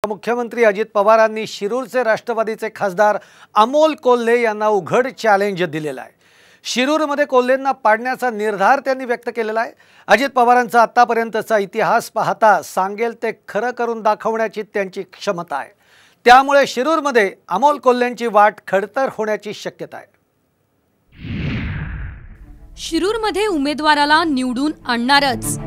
मुख्यमंत्री अजित पवारांनी शिरूरचे राष्ट्रवादीचे खासदार अमोल कोल्हे यांना उघड चॅलेंज दिलेला आहे। शिरूरमध्ये कोल्हेंना पाडण्याचा निर्धार त्यांनी व्यक्त केलेला आहे। अजित पवारांचा आतापर्यंतचा इतिहास पाहता सांगेल ते खरं करून दाखवण्याची त्यांची क्षमता आहे। त्यामुळे शिरूरमध्ये अमोल कोल्हेंची वाट खडतर होण्याची शक्यता आहे। शिरूरमध्ये उमेदवाराला निवडून आणणारच।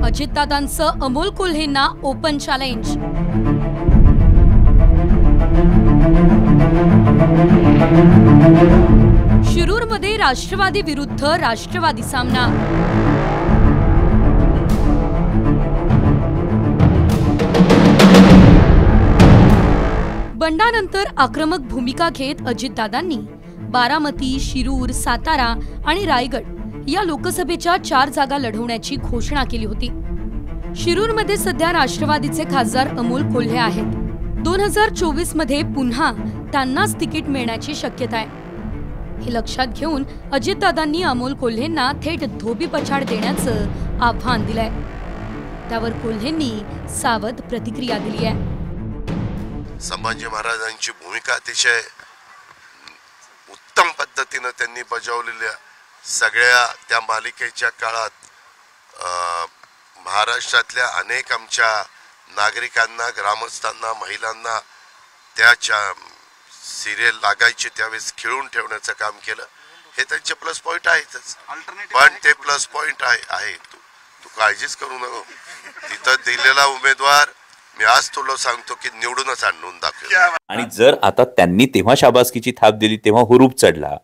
अजितदादांचं अमोल कोल्हेंना ओपन चॅलेंज। शिरूरमध्ये राष्ट्रवादी विरुद्ध राष्ट्रवादी सामना। बंडानंतर आक्रमक भूमिका घेत अजितदादांनी बारामती, शिरूर, सातारा आणि रायगड या लोकसभेच्या 4 जागा लढवण्याची घोषणा केली होती। शिरूरमध्ये सध्या राष्ट्रवादीचे खासदार अमोल कोल्हे आहेत। 2024 मध्ये पुन्हा त्यांनाच तिकीट मिळण्याची शक्यता आहे। हे लक्षात घेऊन अजितदादांनी अमोल कोल्हेंना थेट धोबीपछाड देण्याचं आव्हान दिलंय। त्यावर कोल्हेंनी सावध प्रतिक्रिया दिली आहे। संभाजी महाराजांची भूमिका अतिशय उत्तम पद्धतीने त्यांनी बजावलेल्या सगळ्या त्या मालिकेच्या काळात महाराष्ट्रातल्या अनेक आमच्या नागरिकांना, ग्रामस्थांना, महिलांना त्या सिरियल लागायचे त्यावेळेस खिळून ठेवण्याचं काम केलं। हे त्यांचे प्लस पॉइंट आहेतच, पण ते प्लस पॉइंट आहे तू काळजीच करू नको। तिथं दिलेला उमेदवार मी आज तुला सांगतो की निवडूनच आणून दाखव। आणि जर आता त्यांनी तेव्हा शाबासकीची थाप दिली, तेव्हा हुरूप चढला,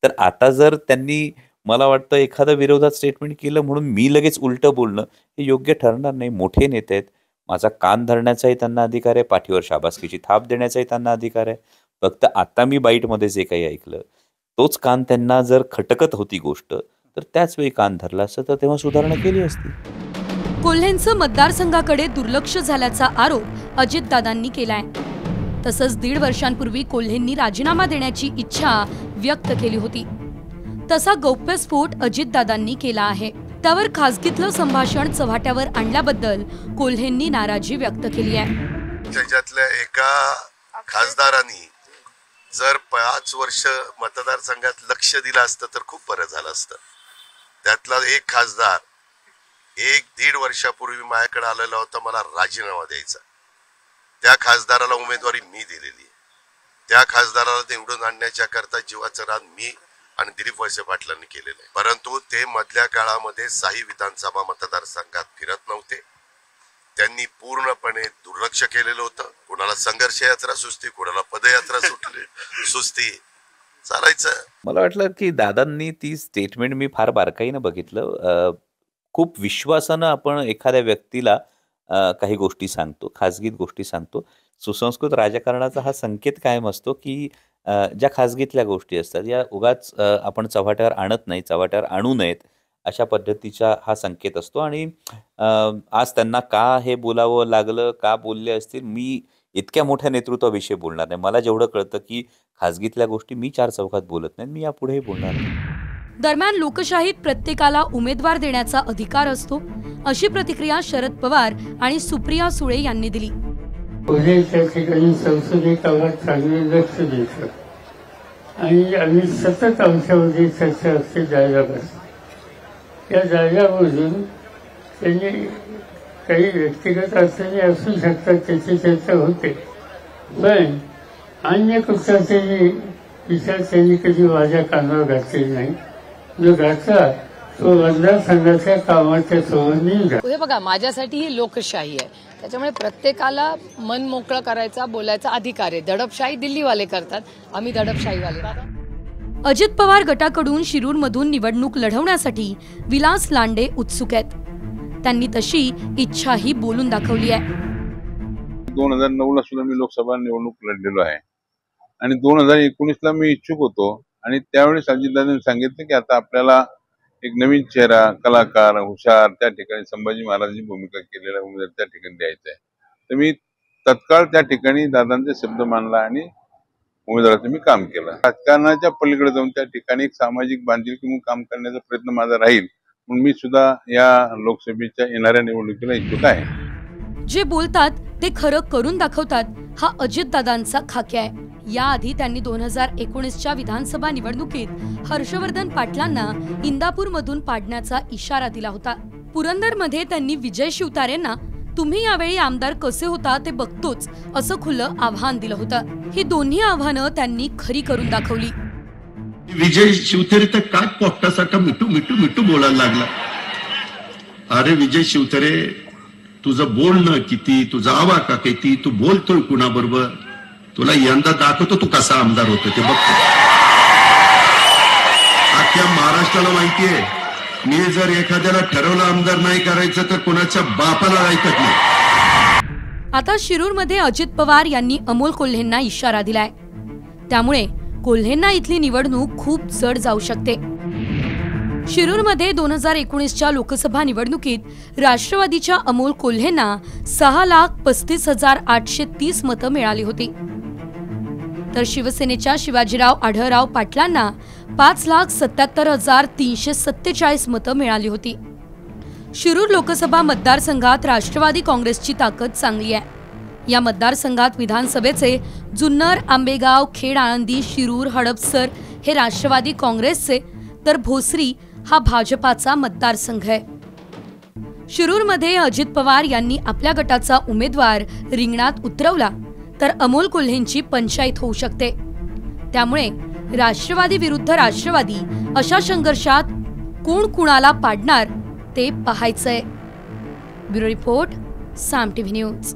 तर आता जर त्यांनी मला वाटतं एखादा विरोधात स्टेटमेंट केलं म्हणून मी लगेच उलटं बोलणं हे योग्य ठरणार नाही। मोठे नेते आहेत, माझा कान धरण्याचाही त्यांना अधिकार आहे, पाठीवर शाबासकीची थाप देण्याचाही त्यांना अधिकार आहे। फक्त आता मी बाईटमध्ये जे काही ऐकलं तोच कान त्यांना जर खटकत होती गोष्ट, तर त्याच वेळी कान धरला असतं तर तेव्हा सुधारणा केली असती। कोल्हेंचं मतदारसंघाकडे दुर्लक्ष झाल्याचा आरोप अजितदादांनी केलाय। तसंच 1.5 वर्षांपूर्वी कोल्हेंनी राजीनामा देण्याची इच्छा व्यक्त केली होती। तसा गौप्यस्फोट अजितदादांनी केला आहे। त्यावर खासगीतलं संभाषण चव्हाट्यावर आणल्याबद्दल कोल्हेंनी नाराजी व्यक्त केली आहे। त्याच्यातल्या एका खासदारांनी जर 5 वर्ष मतदारसंघात लक्ष दिलं असतं तर खूप बरं झालं असतं। त्यातला एक खासदार 1-1.5 वर्षापूर्वी माझ्याकडे आलेला होता, मला राजीनामा द्यायचा। त्या खासदाराला उमेदवारी मी दिलेली आहे। त्या खासदाराला निवडून आणण्याच्या करता जीवाचं रान मी आणि दिलीप वळसे पाटलांनी केलेलं आहे। परंतु ते मधल्या काळामध्ये 6 विधानसभा मतदारसंघात फिरत नव्हते। त्यांनी पूर्णपणे दुर्लक्ष केलेलं होतं। कोणाला संघर्ष यात्रा सुस्ती, कोणाला पदयात्रा सुस्ती चालायचं। मला वाटलं की दादांनी ती स्टेटमेंट मी फार बारकाईनं बघितलं। खूप विश्वासानं आपण एखाद्या व्यक्तीला काही गोष्टी सांगतो, खाजगीत गोष्टी सांगतो। सुसंस्कृत राजकारणाचा हा संकेत कायम असतो की ज्या खाजगीतल्या गोष्टी असतात या उगाच आपण चव्हाट्यावर आणत नाही, चव्हाट्यावर आणू नयेत अशा पद्धतीचा हा संकेत असतो। आणि आज त्यांना का हे बोलावं लागलं, का बोलले असतील, मी इतक्या मोठ्या नेतृत्वाविषयी बोलणार नाही। मला जेवढं कळतं की खाजगीतल्या गोष्टी मी 4 चौकात बोलत नाही, मी यापुढेही बोलणार नाही। दरम्यान लोकशाहीत प्रत्येकाला उमेदवार देण्याचा अधिकार असतो, अशी प्रतिक्रिया शरद पवार आणि सुप्रिया सुळे यांनी दिली। त्या ठिकाणी संसदेत आम्हाला चांगले लक्ष द्यायचं आणि आम्ही सतत आमच्यामध्ये चर्चा असते जायजाबाबत। त्या जायजामधून त्यांनी काही व्यक्तिगत अडचणी असू शकतात, त्याची चर्चा होते, पण अन्य कुठल्याचे विचार त्यांनी कधी माझ्या कानावर घातले नाही। जो घातला तो मतदारसंघाच्या कामाच्या सोबत। हे बघा, माझ्यासाठी ही लोकशाही आहे, त्याच्यामुळे प्रत्येकाला मन मोकळं करायचा, बोलायचा अधिकार आहे। दडपशाही दिल्लीवाले करतात, आम्ही दडपशाहीवाले। अजित पवार गटाकडून शिरूरमधून निवडणूक लढवण्यासाठी विलास लांडे उत्सुक आहेत। त्यांनी तशी इच्छाही बोलून दाखवली आहे। 2009ला सुद्धा मी लोकसभा निवडणूक लढलेलो आहे आणि 2019ला मी इच्छुक होतो आणि त्यावेळेस अजितदादांनी सांगितलं की आता आपल्याला एक नवीन चेहरा, कलाकार, हुशार त्या ठिकाणी संभाजी महाराजांची भूमिका केलेला उमेदवार त्या ठिकाणी द्यायचा आहे। तर मी तत्काळ त्या ठिकाणी दादांचे शब्द मानला आणि उमेदवाराचं मी काम केलं। राजकारणाच्या पलीकडे जाऊन त्या ठिकाणी एक सामाजिक बांधिलकी म्हणून काम करण्याचा प्रयत्न माझा राहील। म्हणून मी सुद्धा या लोकसभेच्या येणाऱ्या निवडणुकीला इच्छुक आहे. जे बोलतात ते खरं करून दाखवतात हा अजितदादांचा खाक्या आहे. याआधी त्यांनी 2019च्या विधानसभा निवडणुकीत हर्षवर्धन पाटलांना इंदापूरमधून पाडण्याचा इशारा दिला होता. पुरंदरमध्ये त्यांनी विजय शिवतारेंना तुम्ही यावेळी आमदार कसे होता ते बघतोच असं खुलं आव्हान दिलं होतं. ही दोन्ही आव्हानं त्यांनी खरी करून दाखवली. विजय शिवतारे तर काय पोपटासारखा मिठू मिठू मिठू बोलायला लागला. अरे विजय शिवतारे, तुझं बोलणं किती, तुझा आवाका किती, तू बोलतोय कुणाबरोबर, तुला यंदा दाखवतो तू कसा आमदार होतो ते बघतो. अख्ख्या महाराष्ट्राला माहितीये, मी जर एखाद्याला ठरवलं आमदार नाही करायचं तर कोणाच्या बापाला ऐकत नाही. आता शिरूरमध्ये अजित पवार यांनी अमोल कोल्हेंना इशारा दिलाय. त्यामुळे कोल्हेंना इथली निवडणूक खूप जड जाऊ शकते. शिरूरमध्ये 2019च्या लोकसभा निवडणुकीत राष्ट्रवादीच्या अमोल कोल्हेंना 6,35,830 मतं मिळाली होती. तर शिवसेनेच्या शिवाजीराव आढळराव पाटलांना 5,77,347 मतं मिळाली होती. शिरूर लोकसभा मतदारसंघात राष्ट्रवादी काँग्रेसची ताकद चांगली आहे. या मतदारसंघात विधानसभेचे जुन्नर, आंबेगाव, खेड, आळंदी, शिरूर, हडपसर हे राष्ट्रवादी काँग्रेसचे, तर भोसरी हा भाजपाचा मतदारसंघ आहे. शिरूरमध्ये अजित पवार यांनी आपल्या गटाचा उमेदवार रिंगणात उतरवला तर अमोल कोल्हेंची पंचायत होऊ शकते. त्यामुळे राष्ट्रवादी विरुद्ध राष्ट्रवादी अशा संघर्षात कोण कुणाला पाडणार ते पाहायचंय. ब्युरो रिपोर्ट, साम टीव्ही न्यूज.